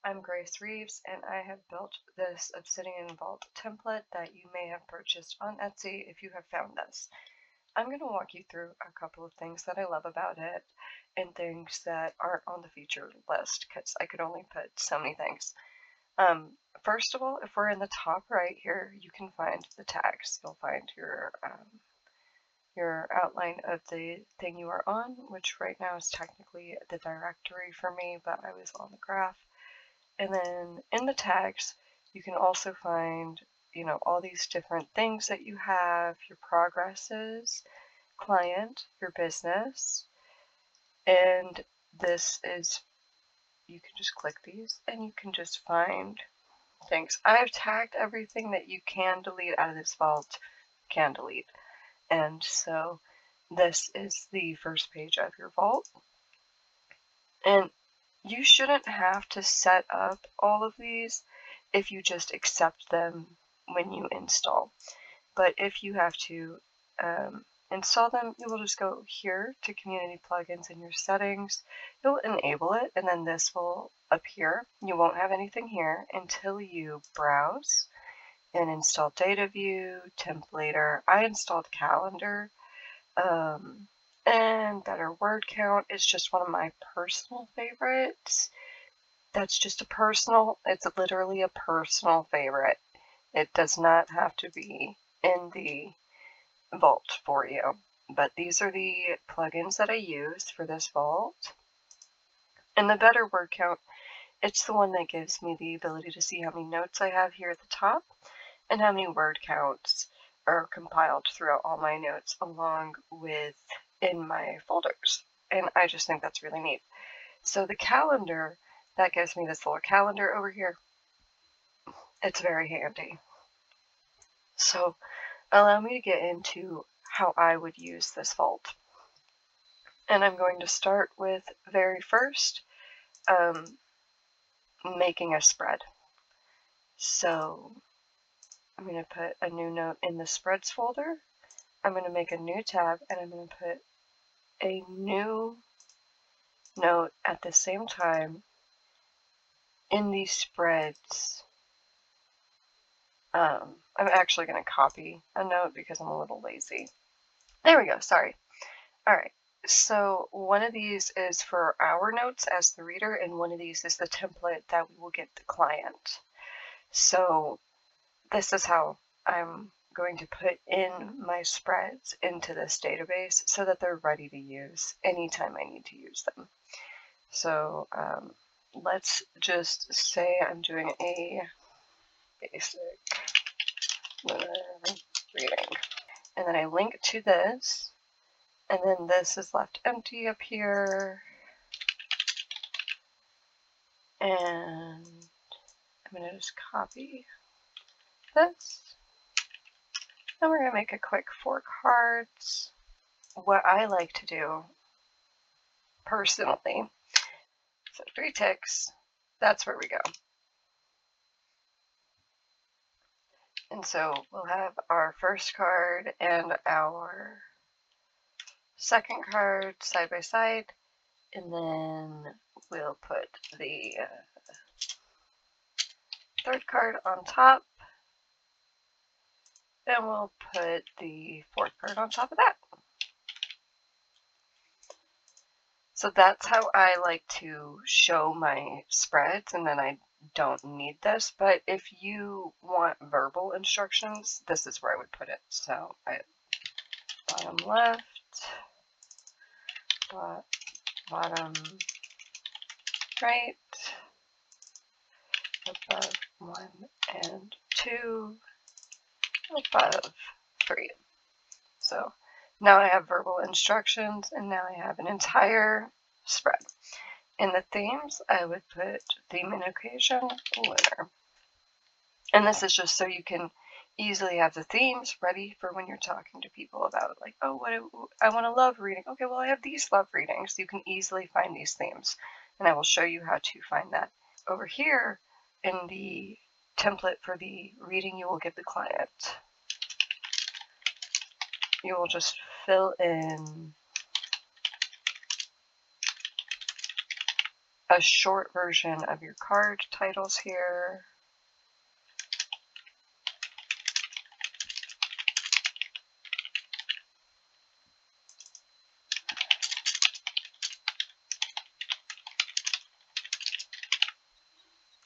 I'm Grace Reeves, and I have built this Obsidian Vault template that you may have purchased on Etsy if you have found this. I'm going to walk you through a couple of things that I love about it and things that aren't on the featured list because I could only put so many things. First of all, if we're in the top right here, you can find the tags. You'll find your outline of the thing you are on, which right now is technically the directory for me, but I was on the graph. And then in the tags, you can also find, all these different things that you have, your progresses, client, your business, and this is, you can just click these and you can just find things. I've tagged everything that you can delete out of this vault, can delete. And so this is the first page of your vault. And you shouldn't have to set up all of these if you just accept them when you install. But if you have to install them, you will just go here to Community Plugins in your settings. You'll enable it, and then this will appear. You won't have anything here until you browse and install Data View, Templater. I installed Calendar. And Better Word Count is just one of my personal favorites. That's just it's literally a personal favorite. It does not have to be in the vault for you. But these are the plugins that I use for this vault. And the Better Word Count, it's the one that gives me the ability to see how many notes I have here at the top and how many word counts are compiled throughout all my notes along with in my folders. And I just think that's really neat. So the calendar, that gives me this little calendar over here. It's very handy. So allow me to get into how I would use this vault. And I'm going to start with very first, making a spread. So I'm going to put a new note in the spreads folder. I'm going to make a new tab and I'm going to put a new note at the same time in these spreads. I'm actually going to copy a note because I'm a little lazy. There we go, sorry. All right, so one of these is for our notes as the reader, and one of these is the template that we will get the client. So this is how I'm going to put in my spreads into this database so that they're ready to use anytime I need to use them. So let's just say I'm doing a basic reading. And then I link to this, and then this is left empty up here. And I'm going to just copy this. And we're going to make a quick 4 cards. What I like to do personally, so 3 ticks, that's where we go. And so we'll have our first card and our second card side by side, and then we'll put the third card on top, and we'll put the fourth card on top of that. So that's how I like to show my spreads, and then I don't need this, but if you want verbal instructions, this is where I would put it. So bottom left, bottom right, above 1 and 2, above 3. So now I have verbal instructions, and now I have an entire spread. In the themes, I would put theme and occasion winner. And this is just so you can easily have the themes ready for when you're talking to people about, like, oh, I want a love reading. Okay, well, I have these love readings. You can easily find these themes, and I will show you how to find that. Over here in the template for the reading you will give the client, you will just fill in a short version of your card titles here.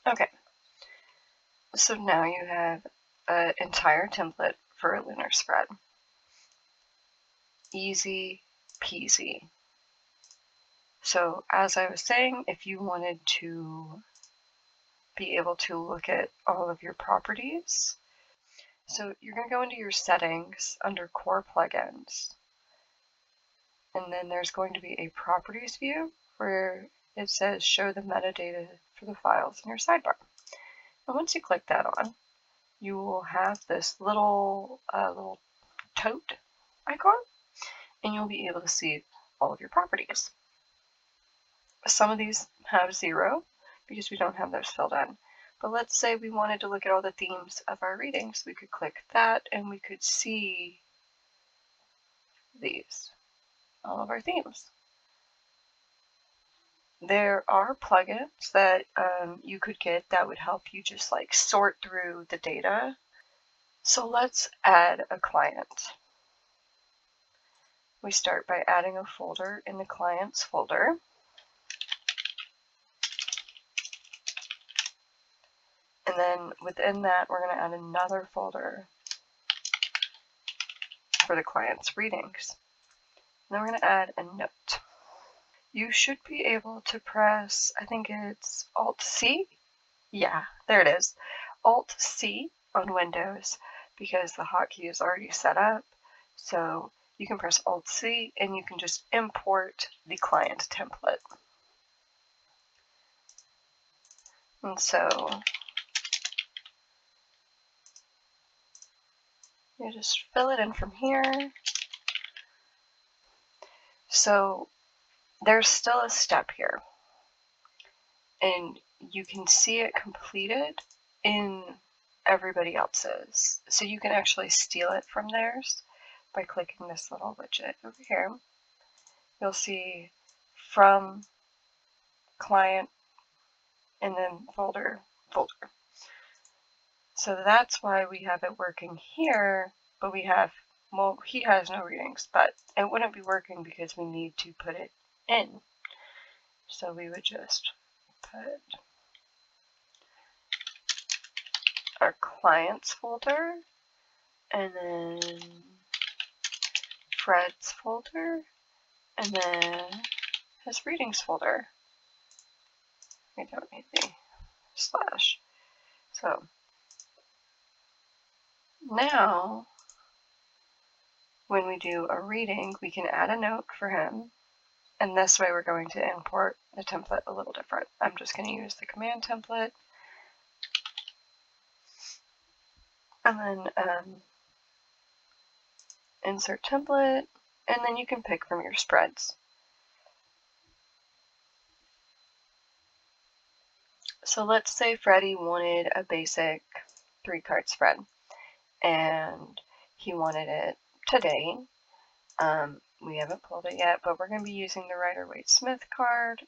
Okay, so now you have an entire template for a lunar spread. Easy peasy. So as I was saying, if you wanted to be able to look at all of your properties, so you're going to go into your settings under core plugins, and then there's going to be a properties view where it says show the metadata for the files in your sidebar. And once you click that on, you will have this little tote icon, and you'll be able to see all of your properties. Some of these have 0 because we don't have those filled in. But let's say we wanted to look at all the themes of our readings. We could click that and we could see these, all of our themes. There are plugins that you could get that would help you just like sort through the data. So let's add a client. We start by adding a folder in the clients folder. And then within that, we're going to add another folder for the client's readings. And then we're going to add a note. You should be able to press, I think it's Alt-C. Yeah, there it is. Alt-C on Windows because the hotkey is already set up. So you can press Alt-C and you can just import the client template. And so you just fill it in from here. So there's still a step here, and you can see it completed in everybody else's. So you can actually steal it from theirs by clicking this little widget over here. You'll see from client and then folder. So that's why we have it working here, but we have, well, he has no readings, but it wouldn't be working because we need to put it in. So we would just put our clients folder and then Fred's folder and then his readings folder. We don't need the slash. So now when we do a reading, we can add a note for him. And this way we're going to import the template a little different. I'm just going to use the command template. And then insert template, and then you can pick from your spreads. So let's say Freddie wanted a basic 3-card spread, and he wanted it today. We haven't pulled it yet, but we're going to be using the Rider-Waite-Smith card,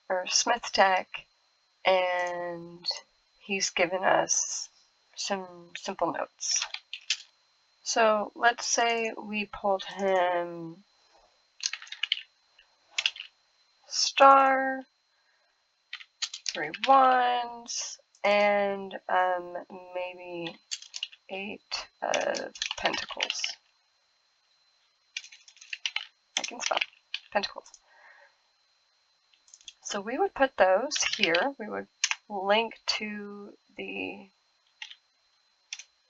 or Smith deck, and he's given us some simple notes. So let's say we pulled him star, 3 wands, and maybe 8 of pentacles. I can spell pentacles. So we would put those here. We would link to the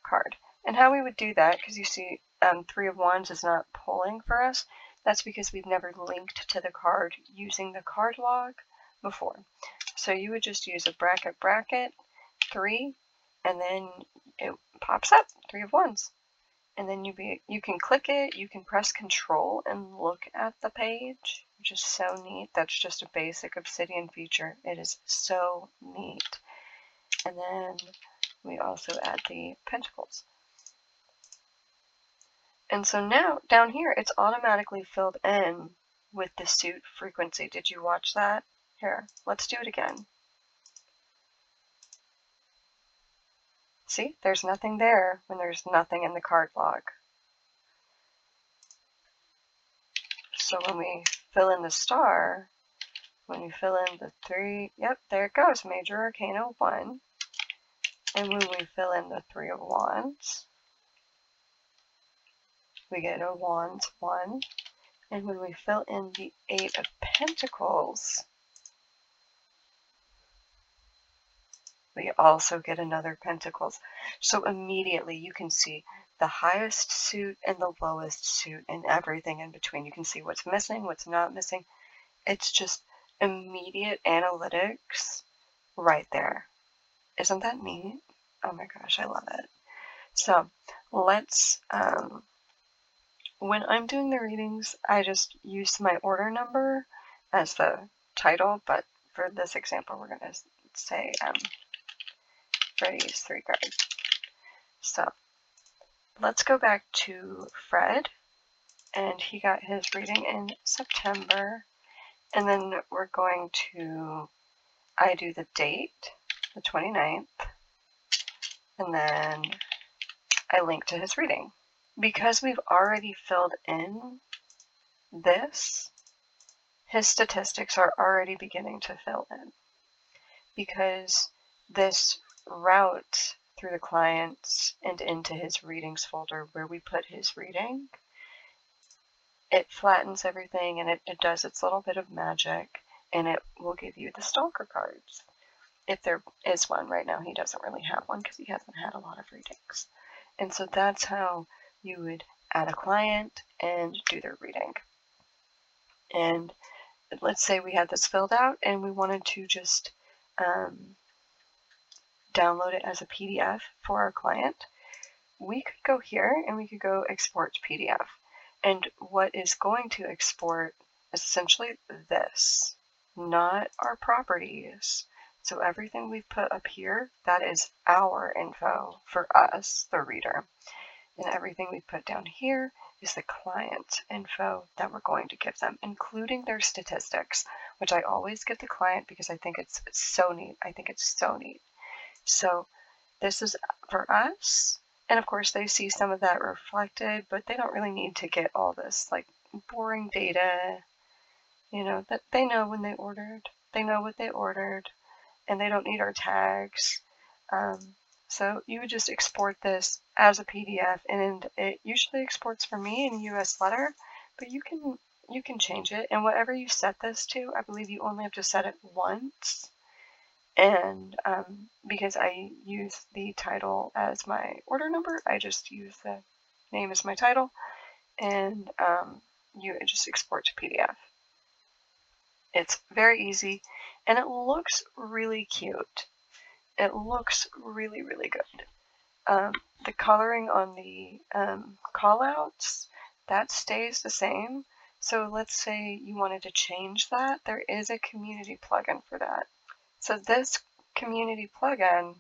card. And how we would do that, because you see 3 of wands is not pulling for us, that's because we've never linked to the card using the card log before. So you would just use a bracket 3, and then it pops up 3 of wands. And then you can click it, you can press Control and look at the page, which is so neat. That's just a basic Obsidian feature. It is so neat. And then we also add the pentacles. And so now, down here, it's automatically filled in with the suit frequency. Did you watch that? Here, let's do it again. See, there's nothing there when there's nothing in the card log. So when we fill in the star, when we fill in the 3, yep, there it goes, Major Arcana 1. And when we fill in the 3 of Wands, we get a Wands 1. And when we fill in the 8 of Pentacles, we also get another Pentacles. So immediately you can see the highest suit and the lowest suit and everything in between. You can see what's missing, what's not missing. It's just immediate analytics right there. Isn't that neat? Oh my gosh, I love it. So let's, when I'm doing the readings, I just use my order number as the title, but for this example, we're going to say Freddie's 3 cards. So let's go back to Fred, and he got his reading in September, and then we're going to, I do the date, the 29th, and then I link to his reading. Because we've already filled in this, his statistics are already beginning to fill in. Because this route through the clients and into his readings folder where we put his reading, it flattens everything and it does its little bit of magic, and it will give you the stalker cards. If there is one. Right now he doesn't really have one because he hasn't had a lot of readings. And so that's how you would add a client and do their reading. And let's say we had this filled out and we wanted to just download it as a PDF for our client. We could go here and we could go export to PDF. And what is going to export is essentially this, not our properties. So everything we've put up here, that is our info for us, the reader. And everything we put down here is the client info that we're going to give them, including their statistics, which I always give the client because I think it's so neat. I think it's so neat. So this is for us. And of course they see some of that reflected, but they don't really need to get all this like boring data, you know, that they know when they ordered, they know what they ordered, and they don't need our tags. So you would just export this as a PDF, and it usually exports for me in US letter, but you can change it. And whatever you set this to, I believe you only have to set it once. And because I use the title as my order number, I just use the name as my title, and you just export to PDF. It's very easy, and it looks really cute. It looks really, really good. The coloring on the callouts, that stays the same. So let's say you wanted to change that. There is a community plugin for that. So this community plugin,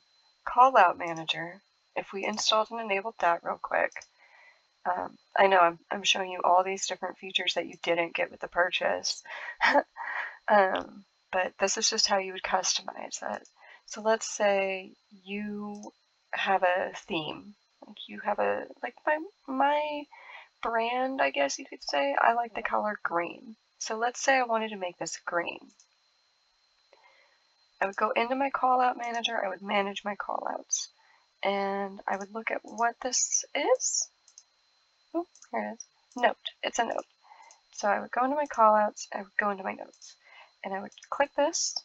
Callout Manager, if we installed and enabled that real quick, I know I'm showing you all these different features that you didn't get with the purchase, but this is just how you would customize it. So let's say you have a theme, like you have a, like my brand, I guess you could say, I like the color green. So let's say I wanted to make this green. I would go into my callout manager, I would manage my callouts, and I would look at what this is. Oh, here it is. Note. It's a note. So I would go into my callouts, I would go into my notes, and I would click this,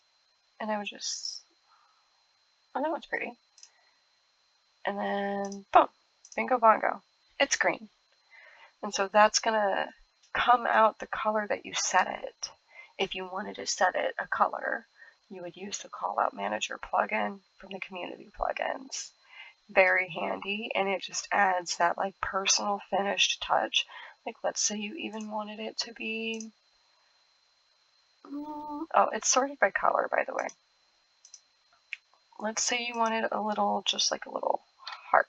and I would just, oh, that one's pretty. And then, boom, bingo bongo, it's green. And so that's gonna come out the color that you set it. If you wanted to set it a color, you would use the Callout Manager plugin from the community plugins. Very handy, and it just adds that like personal finished touch. Like let's say you even wanted it to be, oh, it's sorted by color, by the way. Let's say you wanted a little, just like a little heart.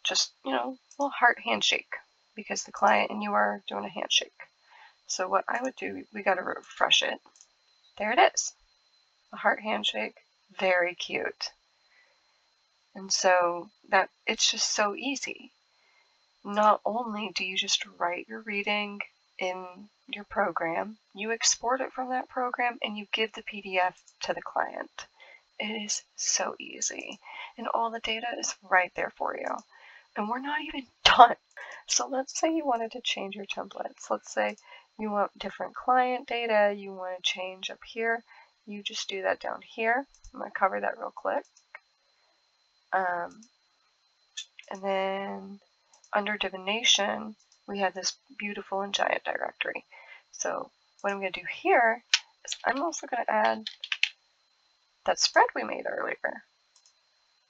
Just, you know, a little heart handshake, because the client and you are doing a handshake. So what I would do, we got to refresh it. there it is. The heart handshake, very cute. And so that it's just so easy. Not only do you just write your reading in your program, you export it from that program and you give the PDF to the client. It is so easy. And all the data is right there for you. And we're not even done. So let's say you wanted to change your templates. Let's say you want different client data, you want to change up here. You just do that down here. I'm going to cover that real quick. And then under divination, we have this beautiful and giant directory. So what I'm going to do here is I'm also going to add that spread we made earlier.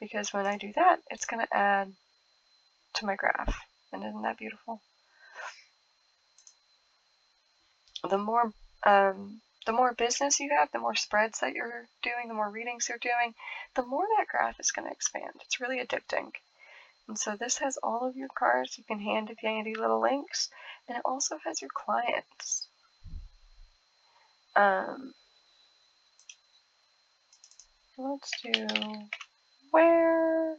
Because when I do that, it's going to add to my graph. And isn't that beautiful? The more business you have, the more spreads that you're doing, the more readings you're doing, the more that graph is going to expand. It's really addicting. And so this has all of your cards. You can handy dandy little links. And it also has your clients. Let's do where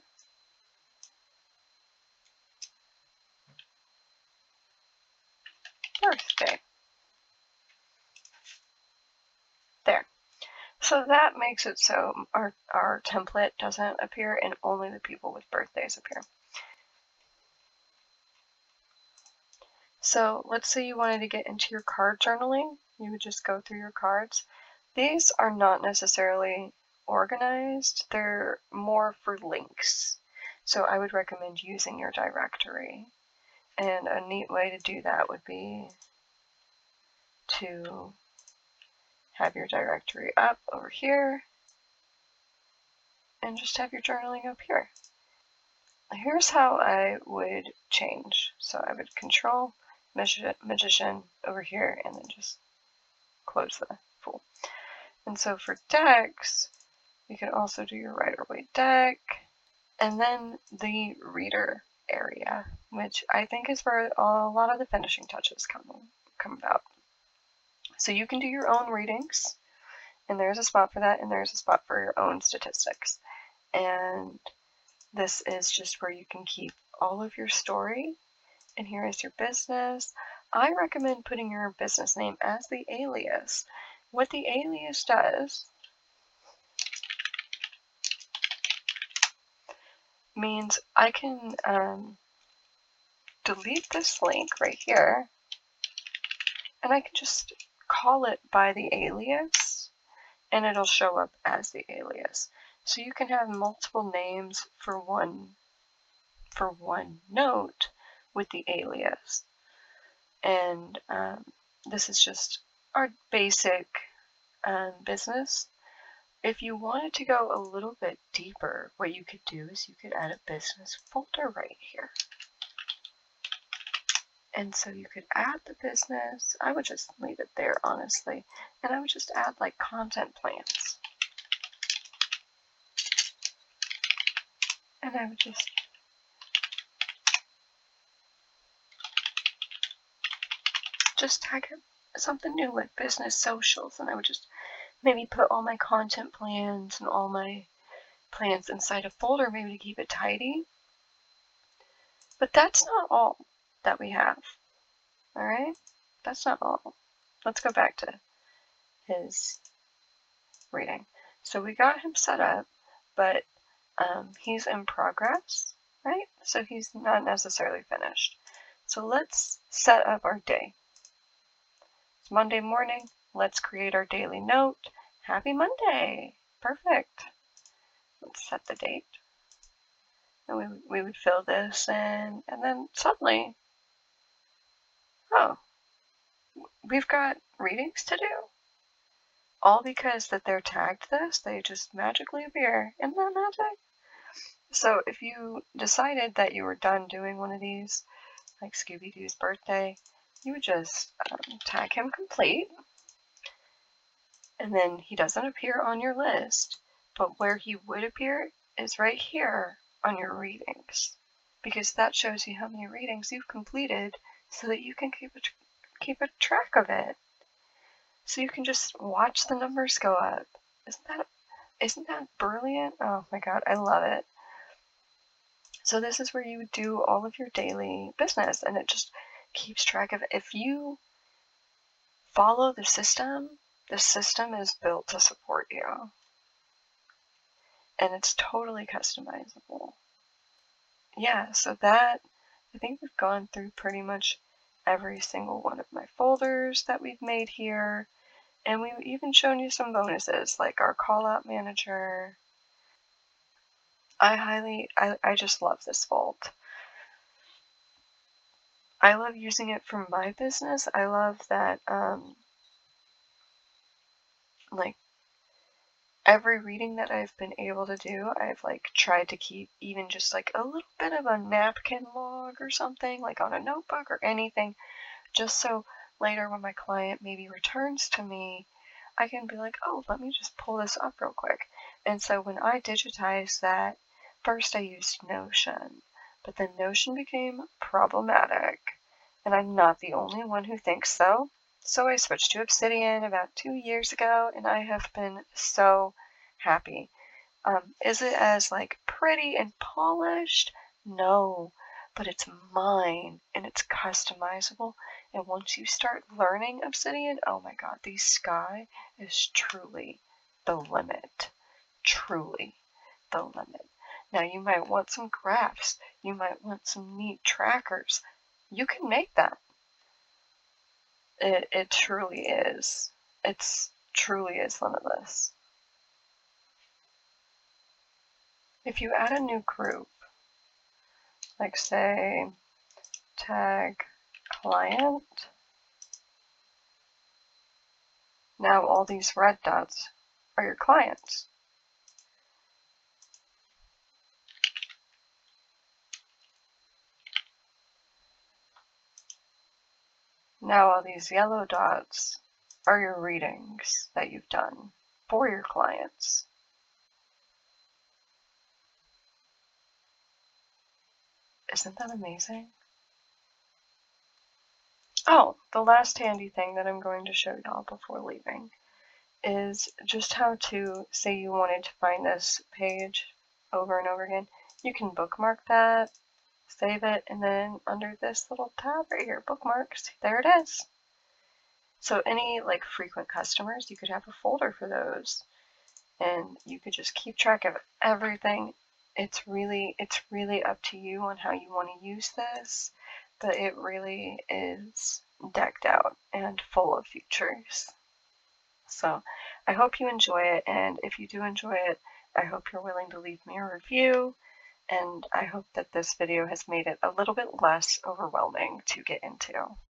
birthday. There. So that makes it so our template doesn't appear and only the people with birthdays appear. So let's say you wanted to get into your card journaling. You would just go through your cards. These are not necessarily organized. They're more for links. So I would recommend using your directory. And a neat way to do that would be to have your directory up over here and just have your journaling up here. Here's how I would change. So I would control magician over here and then just close the Fool. And so for decks, you can also do your Rider-Waite deck and then the reader area, which I think is where a lot of the finishing touches come about. So you can do your own readings, and there's a spot for that, and there's a spot for your own statistics. And this is just where you can keep all of your story. And here is your business. I recommend putting your business name as the alias. What the alias does means I can delete this link right here, and I can just call it by the alias, and it'll show up as the alias. So you can have multiple names for one note with the alias. And this is just our basic business. If you wanted to go a little bit deeper, what you could do is you could add a business folder right here. And so you could add the business. I would just leave it there, honestly. And I would just add like content plans. And I would just tag it something new like business socials. And I would just maybe put all my content plans and all my plans inside a folder, maybe to keep it tidy. But that's not all that we have. All right? That's not all. Let's go back to his reading. So we got him set up, but he's in progress, right? So he's not necessarily finished. So let's set up our day. It's Monday morning. Let's create our daily note. Happy Monday. Perfect. Let's set the date. And we would fill this in, and then suddenly, oh, we've got readings to do. All because that they're tagged this, they just magically appear. Isn't that magic? So if you decided that you were done doing one of these, like Scooby-Doo's birthday, you would just tag him complete, and then he doesn't appear on your list, but where he would appear is right here on your readings, because that shows you how many readings you've completed so that you can keep a track of it. So you can just watch the numbers go up. Isn't that brilliant? Oh my god, I love it. So this is where you do all of your daily business, and it just keeps track of it. If you follow the system is built to support you. And it's totally customizable. Yeah, so that, I think we've gone through pretty much every single one of my folders that we've made here. And we've even shown you some bonuses, like our call-out manager. I just love this vault. I love using it for my business. I love that, like, every reading that I've been able to do, I've like tried to keep even just like a little bit of a napkin log or something, like on a notebook or anything, just so later when my client maybe returns to me, I can be like, oh, let me just pull this up real quick. And so when I digitized that, first I used Notion, but then Notion became problematic, and I'm not the only one who thinks so. So I switched to Obsidian about 2 years ago, and I have been so happy. Is it as like pretty and polished? No, but it's mine and it's customizable. And once you start learning Obsidian, oh my god, the sky is truly the limit. Truly the limit. Now you might want some graphs. You might want some neat trackers. You can make that. It truly is. It's truly is limitless. If you add a new group, like say tag client, now all these red dots are your clients. Now all these yellow dots are your readings that you've done for your clients. Isn't that amazing? Oh, the last handy thing that I'm going to show y'all before leaving is just how to, say you wanted to find this page over and over again, you can bookmark that, save it, and then under this little tab right here, bookmarks, there it is. So any like frequent customers, you could have a folder for those, and you could just keep track of everything. It's really up to you on how you want to use this, but it really is decked out and full of features. So I hope you enjoy it, and if you do enjoy it, I hope you're willing to leave me a review, and I hope that this video has made it a little bit less overwhelming to get into.